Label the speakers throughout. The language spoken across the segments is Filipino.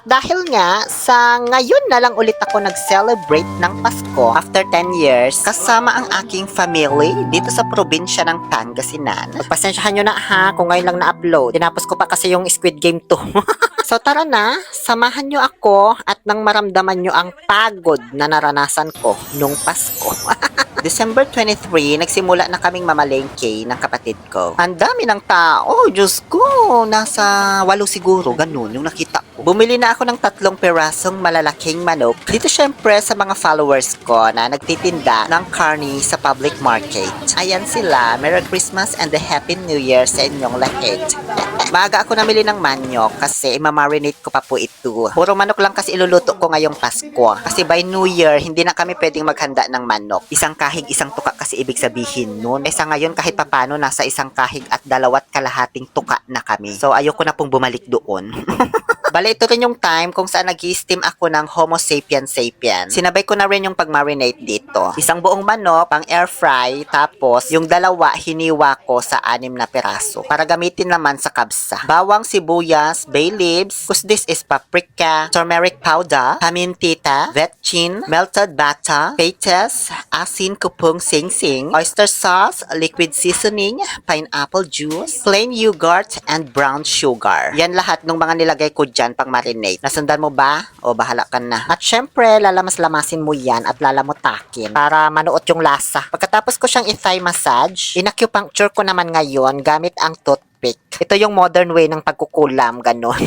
Speaker 1: dahil nga sa ngayon na lang ulit ako nag-celebrate ng Pasko after 10 years kasama ang aking family dito sa probinsya ng Pangasinan. Pagpasensyahan nyo na ha kung ngayon lang na-upload. Tinapos ko pa kasi yung Squid Game 2. So tara na, samahan nyo ako at nang maramdaman nyo ang pagod na naranasan ko nung Pasko. December 23, nagsimula na kaming mamalengke ng kapatid ko. Ang dami ng tao, Diyos ko, nasa 8 siguro, ganun yung nakita ko. Bumili na ako ng 3 pirasong malalaking manok. Dito syempre sa mga followers ko na nagtitinda ng karni sa public market. Ayan sila, Merry Christmas and a Happy New Year sa inyong lahat. Maaga ako namili ng manok kasi imamarinate ko pa po ito. Puro manok lang kasi iluluto ko ngayong Pasko. Kasi by New Year, hindi na kami pwedeng maghanda ng manok. Isang kahig, isang tuka kasi ibig sabihin nun. Eh sa ngayon kahit papano nasa isang kahig at 2.5 tuka na kami. So ayoko na pong bumalik doon. Bale, ito rin yung time kung saan nag-steam ako ng Homo sapien sapien. Sinabay ko na rin yung pag-marinate dito. Isang buong manok, pang air fry, tapos yung 2 hiniwa ko sa 6 na piraso para gamitin naman sa kabsa. Bawang, sibuyas, bay leaves, cause this is paprika, turmeric powder, pamintita, vetchin, melted butter, pates, asin kupong sing-sing, oyster sauce, liquid seasoning, pineapple juice, plain yogurt, and brown sugar. Yan lahat ng mga nilagay ko dyan pang marinate. Nasundan mo ba? O bahala ka na. At syempre, lalamas-lamasin mo yan at lalamutakin para manuot yung lasa. Pagkatapos ko siyang i-thigh massage, inacupuncture ko naman ngayon gamit ang toothpick. Ito yung modern way ng pagkukulam, ganon.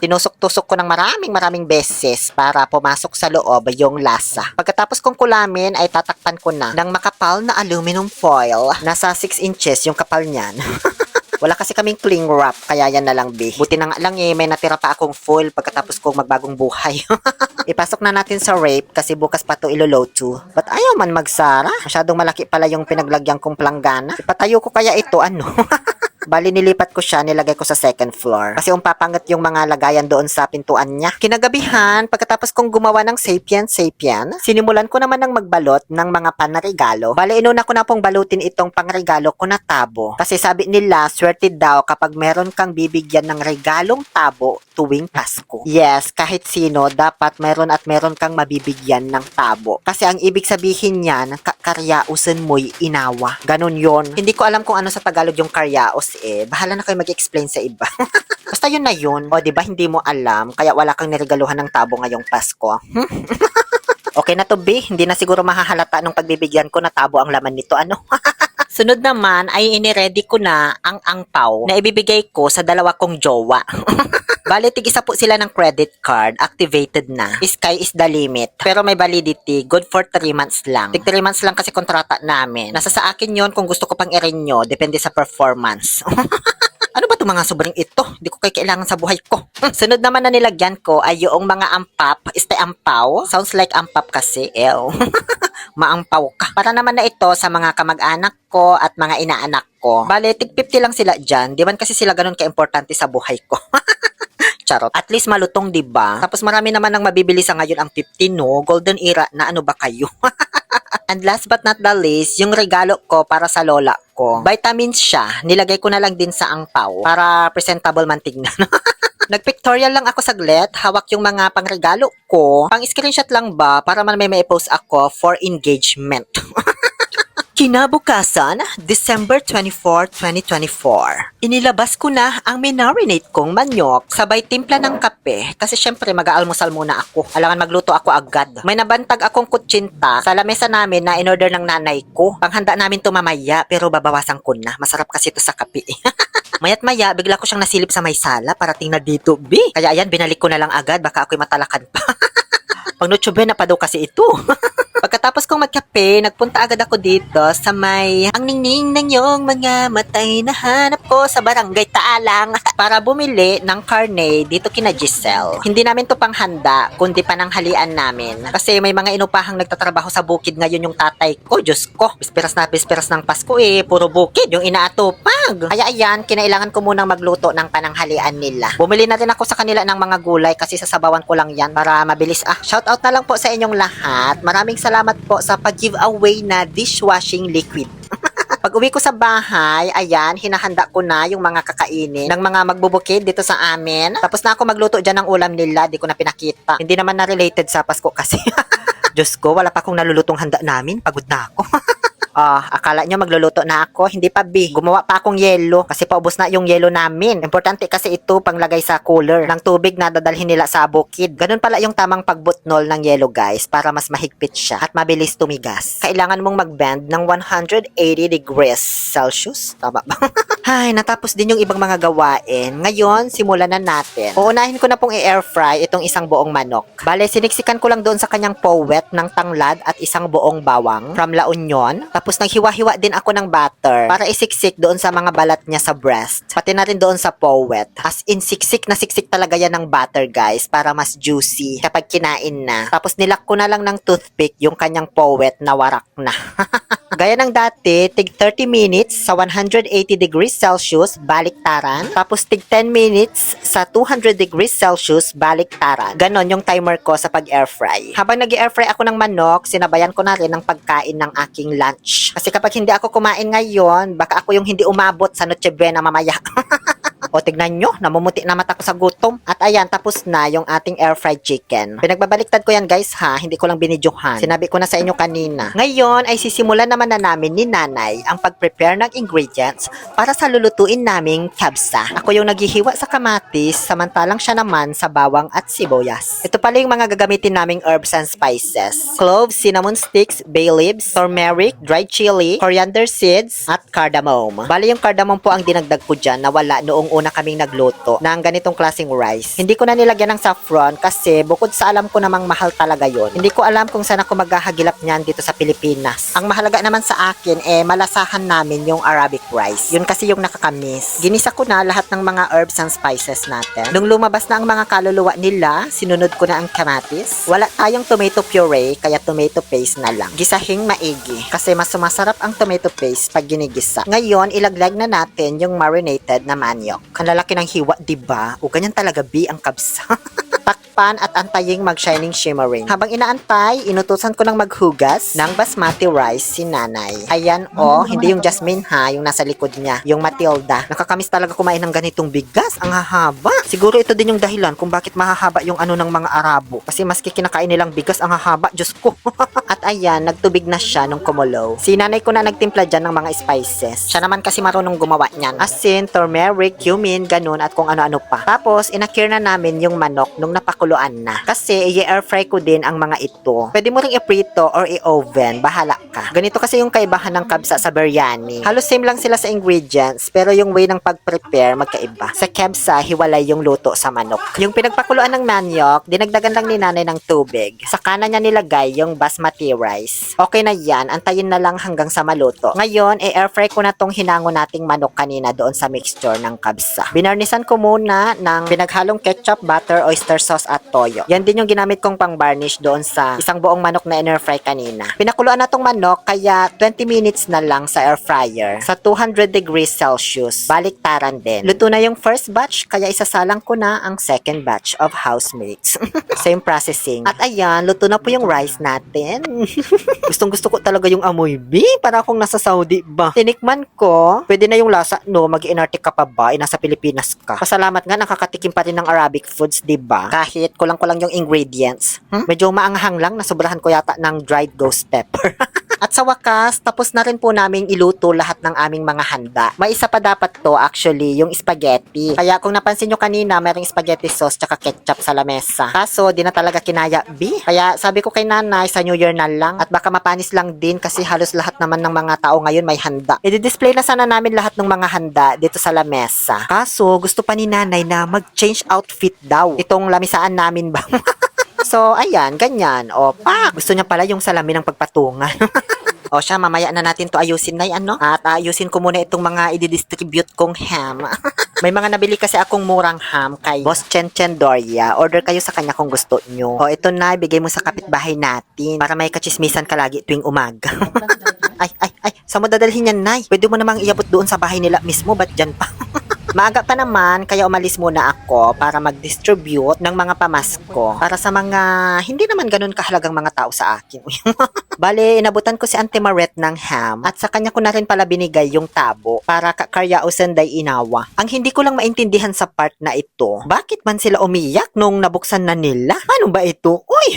Speaker 1: Tinusok-tusok ko ng maraming beses para pumasok sa loob yung lasa. Pagkatapos kong kulamin ay tatakpan ko na ng makapal na aluminum foil. Nasa 6 inches yung kapal niyan. Wala kasi kaming cling wrap, kaya yan na lang, be. Buti na nga lang may natira pa akong full pagkatapos kong magbagong buhay. Ipasok na natin sa rape kasi bukas pa to iloload to. But ayaw man magsara. Masyadong malaki pala yung pinaglagyan kong planggana. Ipatayo ko kaya ito, ano? Bali, nilipat ko siya, nilagay ko sa 2nd floor. Kasi papangat yung mga lagayan doon sa pintuan niya. Kinagabihan, pagkatapos kong gumawa ng sapien, sinimulan ko naman ng magbalot ng mga panregalo. Bali, inuna ko na pong balutin itong pangregalo ko na tabo. Kasi sabi nila, swerte daw kapag meron kang bibigyan ng regalong tabo tuwing Pasko. Yes, kahit sino, dapat meron kang mabibigyan ng tabo. Kasi ang ibig sabihin niyan, karyausan mo'y inawa. Ganun yon. Hindi ko alam kung ano sa Tagalog yung karyaos bahala na kayo mag-explain sa iba. Basta yun na yun. O, diba hindi mo alam, kaya wala kang niregaluhan ng tabo ngayong Pasko. Okay na to, B. Hindi na siguro mahahalata nung pagbibigyan ko na tabo ang laman nito, ano? Sunod naman ay iniready ko na ang angpaw na ibibigay ko sa 2 kong jowa. Bale, tig-isa po sila ng credit card, activated na. Sky is the limit. Pero may validity, good for 3 months lang. Tig 3 months lang kasi kontrata namin. Nasa sa akin yon kung gusto ko pang i-renew, depende sa performance. Ano ba itong mga sobrang ito? Hindi ko kailangan sa buhay ko. Sunod naman na nilagyan ko ay yung mga ampap. Ampaw. Sounds like ampap kasi. Ew. Maampaw ka. Para naman na ito sa mga kamag-anak ko at mga inaanak ko. Bale, tig 50 lang sila dyan. Di man kasi sila ganun ka-importante sa buhay ko. Charot. At least malutong, diba? Tapos marami naman ang mabibili sa ngayon ang 50, no? Golden era na ano ba kayo? And last but not the least, yung regalo ko para sa lola ko. Vitamins siya. Nilagay ko na lang din sa angpaw para presentable man tignan. Nag-pictorial lang ako saglit. Hawak yung mga pangregalo ko. Pang-screenshot lang ba para man may post ako for engagement. Kinabukasan, December 24, 2024. Inilabas ko na ang minarinate kong manok sabay timpla ng kape kasi syempre mag-aalmusal muna ako. Alangan magluto ako agad. May nabantag akong kutsinta sa lamesa namin na in-order ng nanay ko. Panghanda namin to mamaya pero babawasan ko na. Masarap kasi ito sa kape. Mayat maya, bigla ko siyang nasilip sa may sala para tingnan dito, B. Kaya ayan, binalik ko na lang agad baka ako'y matalakan pa. Pag nutsube na pa daw kasi ito. Pagkatapos kong magkape, nagpunta agad ako dito sa may ang ningning ng iyong mga matay na hanap ko sa barangay Taalang para bumili ng karne dito kina Giselle. Hindi namin to panghanda, kundi pananghalian namin. Kasi may mga inupahang nagtatrabaho sa bukid ngayon yung tatay ko. Diyos ko, bisperas ng Pasko puro bukid yung inaatupag. Kaya ayan, kinailangan ko munang magluto ng pananghalian nila. Bumili na rin ako sa kanila ng mga gulay kasi sasabawan ko lang yan para mabilis. Shout out na lang po sa inyong lahat. Maraming salamat po sa pag-giveaway na dishwashing liquid. Pag uwi ko sa bahay, ayan, hinahanda ko na yung mga kakainin ng mga magbubukid dito sa amin. Tapos na ako magluto dyan ng ulam nila, di ko na pinakita. Hindi naman na related sa Pasko kasi. Diyos ko, wala pa akong nalulutong handa namin. Pagod na ako. Akala nyo magluluto na ako? Hindi pa, B. Gumawa pa akong yelo kasi paubos na yung yelo namin. Importante kasi ito panglagay sa cooler ng tubig na dadalhin nila sa bukid. Ganun pala yung tamang pagbutnol ng yelo, guys, para mas mahigpit siya at mabilis tumigas. Kailangan mong mag-bend ng 180 degrees Celsius. Tama ba? Ay, natapos din yung ibang mga gawain. Ngayon, simulan na natin. Uunahin ko na pong i-air fry itong isang buong manok. Bale, siniksikan ko lang doon sa kanyang powet ng tanglad at isang buong bawang from La Union. Tapos naghiwa-hiwa din ako ng butter para isiksik doon sa mga balat niya sa breast. Pati na rin doon sa powet. As in, siksik na siksik talaga yan ng butter, guys, para mas juicy kapag kinain na. Tapos nilak ko na lang ng toothpick yung kanyang powet na warak na. Gaya ng dati, tig 30 minutes sa 180 degrees Celsius, baliktaran. Tapos tig 10 minutes sa 200 degrees Celsius, baliktaran. Ganon yung timer ko sa pag-air fry. Habang nag-air fry ako ng manok, sinabayan ko na rin ng pagkain ng aking lunch. Kasi kapag hindi ako kumain ngayon, baka ako yung hindi umabot sa Noche Buena mamaya. O tignan nyo, namumuti na mata ko sa gutom. At ayan, tapos na yung ating air fried chicken. Pinagbabaliktad ko yan, guys, ha. Hindi ko lang binidyohan. Sinabi ko na sa inyo kanina. Ngayon ay sisimulan naman na namin ni nanay ang pag-prepare ng ingredients para sa lulutuin naming kabsa. Ako yung naghihiwa sa kamatis, samantalang siya naman sa bawang at sibuyas. Ito pala yung mga gagamitin naming herbs and spices. Cloves, cinnamon sticks, bay leaves, turmeric, dried chili, coriander seeds, at cardamom. Bali yung cardamom po ang dinagdag ko dyan na wala noong una kaming nagluto ng ganitong klaseng rice. Hindi ko na nilagyan ng saffron kasi bukod sa alam ko namang mahal talaga yon. Hindi ko alam kung saan ako maghahagilap niyan dito sa Pilipinas. Ang mahalaga naman sa akin malasahan namin yung Arabic rice. Yun kasi yung nakakamis. Ginisa ko na lahat ng mga herbs and spices natin. Nung lumabas na ang mga kaluluwa nila, sinunod ko na ang kamatis. Wala tayong tomato puree kaya tomato paste na lang. Gisahing maigi kasi mas sumasarap ang tomato paste pag ginigisa. Ngayon, ilaglag na natin yung marinated na manioc. Ang lalaki ng hiwa, diba? O ganyan talaga, B, ang kabsa. Takpan at antaying mag-shining shimmering. Habang inaantay, inutusan ko ng maghugas ng basmati rice si nanay. Ayan, hindi yung Jasmine ha, yung nasa likod niya. Yung Matilda. Nakakamiss talaga kumain ng ganitong bigas. Ang hahaba. Siguro ito din yung dahilan kung bakit mahahaba yung ano ng mga Arabo. Kasi maski kinakain nilang bigas, ang hahaba. Diyos ko. At ayan, nagtubig na siya nung kumulo. Si nanay ko na nagtimpla dyan ng mga spices. Siya naman kasi marunong gumawa niyan. Asin, turmeric, cumin, ganun, at kung ano-ano pa. Tapos, inakir na namin yung manok nung napakuluan na. Kasi, i-air fry ko din ang mga ito. Pwede mo ring i-prito or i-oven. Bahala ka. Ganito kasi yung kaibahan ng kabsa sa biryani. Halos same lang sila sa ingredients, pero yung way ng pag-prepare magkaiba. Sa kabsa, hiwalay yung luto sa manok. Yung pinagpakuluan ng manok, dinagdagan lang ni nanay ng tubig. Sa kanan niya nilagay yung basmati rice. Okay na yan, antayin na lang hanggang sa maluto. Ngayon, i-air fry ko na tong hinango nating manok kanina doon sa mixture ng kabsa. Binarnisan ko muna ng pinaghalong ketchup, butter, oyster sauce at toyo. Yan din yung ginamit kong pang-barnish doon sa isang buong manok na in-air fry kanina. Pinakuluan na tong manok kaya 20 minutes na lang sa air fryer sa 200 degrees Celsius. Baliktaran din. Luto na yung first batch kaya isasalang ko na ang second batch of housemates. Same processing. At ayan, luto na po yung rice natin. Gustong gusto ko talaga yung amoy, B. Para akong nasa Saudi ba? Tinikman ko, pwede na yung lasa, no? Mag-iinarte ka pa ba? Nasa Pilipinas ka. Pasalamat nga, nakakatikim pa rin ng Arabic foods, diba? Kahit kulang-kulang yung ingredients. Medyo maanghang lang, nasobrahan ko yata ng dried ghost pepper. At sa wakas, tapos na rin po naming iluto lahat ng aming mga handa. May isa pa dapat to actually, yung spaghetti. Kaya kung napansin nyo kanina, merong spaghetti sauce tsaka ketchup sa lamesa. Kaso, di na talaga kinaya, B. Kaya sabi ko kay nanay, sa New Year na lang. At baka mapanis lang din kasi halos lahat naman ng mga tao ngayon may handa. I-display na sana namin lahat ng mga handa dito sa lamesa. Kaso, gusto pa ni nanay na mag-change outfit daw. Itong lamisaan namin ba? So, ayan, ganyan. O, gusto niya pala yung salamin ng pagpatungan. O siya, mamaya na natin to ayusin na yan, no? At ayusin ko muna itong mga i-distribute kong ham. May mga nabili kasi akong murang ham kay Boss Chen Chen Doria. Order kayo sa kanya kung gusto nyo. O, ito na, ibigay mo sa kapitbahay natin para may kachismisan ka lagi tuwing umaga. Ay, saan mo dadalhin yan, Nay? Pwede mo namang iabot doon sa bahay nila mismo, ba't dyan pa? Maaga pa naman, kaya umalis muna ako para mag-distribute ng mga pamasko para sa mga hindi naman ganun kahalagang mga tao sa akin. Bale, inabutan ko si Auntie Maret ng ham at sa kanya ko na rin pala binigay yung tabo para kakarya o senday inawa. Ang hindi ko lang maintindihan sa part na ito, bakit man sila umiyak nung nabuksan na nila? Ano ba ito? Uy!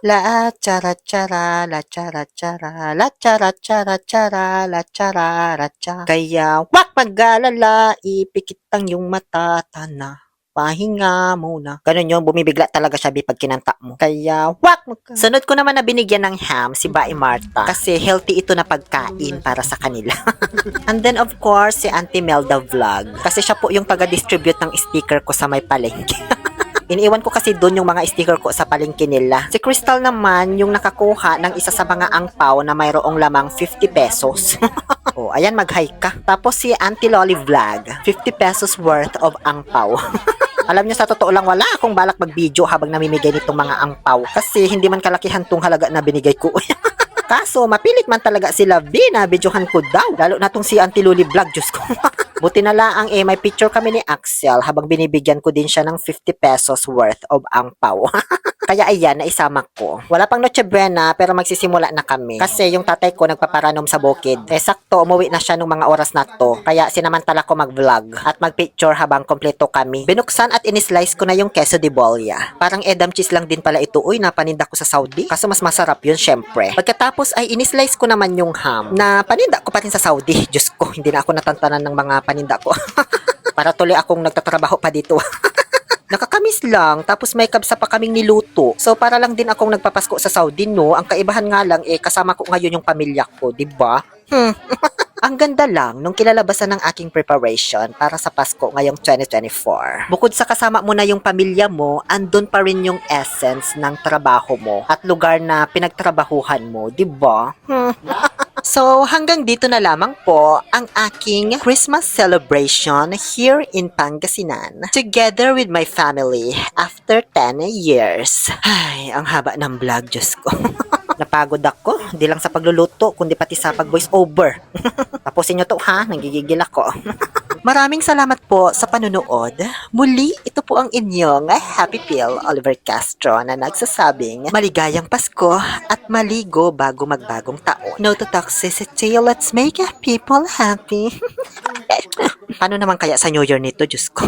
Speaker 1: La chara chara, la chara chara, la chara chara chara, la chara chara. Kaya wag mag-alala, ipikit ang yung mata, tana. Pahinga muna. Ganun yun, bumibigla talaga siya pag kinanta mo. Kaya wag Sunod ko naman na binigyan ng ham si Bai Marta kasi healthy ito na pagkain para sa kanila. And then of course, si Auntie Melda Vlog kasi siya po yung taga-distribute ng sticker ko sa may palengke. Iniiwan ko kasi doon yung mga sticker ko sa palengke nila. Si Crystal naman yung nakakuha ng isa sa mga angpaw na mayroong lamang 50 pesos. Oh, ayan, mag-hi ka. Tapos si Auntie Lolly Vlog, 50 pesos worth of angpaw. Alam niyo, sa totoo lang, wala akong balak mag-video habang namimigay nitong mga angpaw kasi hindi man kalakihan tong halaga na binigay ko. Kaso, mapilit man talaga sila, binabidyohan ko daw. Lalo na tong si Auntie Lolly Vlog, Diyos ko. Buti na lang may picture kami ni Axel habang binibigyan ko din siya ng 50 pesos worth of angpaw. Kaya ayan, naisama ko. Wala pang Noche Buena pero magsisimula na kami. Kasi yung tatay ko nagpaparanom sa bukid. Sakto, umuwi na siya nung mga oras na to. Kaya sinamantala ko mag-vlog at mag-picture habang kompleto kami. Binuksan at inislice ko na yung queso de bolia. Parang edam cheese lang din pala ito. Uy, napaninda ko sa Saudi. Kaso mas masarap yun, syempre. Pagkatapos ay inislice ko naman yung ham na paninda ko pa rin sa Saudi. Diyos ko, hindi na ako natantanan ng mga paninda ko. Para tuloy akong nagtatrabaho pa dito. Nakakamiss lang, tapos may kabsa pa kaming niluto. So para lang din akong nagpapasko sa Saudi, no? Ang kaibahan nga lang, kasama ko ngayon yung pamilya ko, diba? Ang ganda lang nung kilalabasan ng aking preparation para sa Pasko ngayong 2024. Bukod sa kasama mo na yung pamilya mo, andun pa rin yung essence ng trabaho mo at lugar na pinagtrabahuhan mo, diba? So, hanggang dito na lamang po ang aking Christmas celebration here in Pangasinan together with my family after 10 years. Ay, ang haba ng vlog, Diyos ko. Napagod ako, hindi lang sa pagluluto, kundi pati sa pag-voice over. Tapusin nyo to ha, nanggigigil ako. Maraming salamat po sa panunood. Muli, ito po ang inyong Happy Pill Oliver Castro na nagsasabing maligayang Pasko at maligo bago magbagong taon. No to toxicity, let's make people happy. Paano naman kaya sa New Year nito, Diyos ko?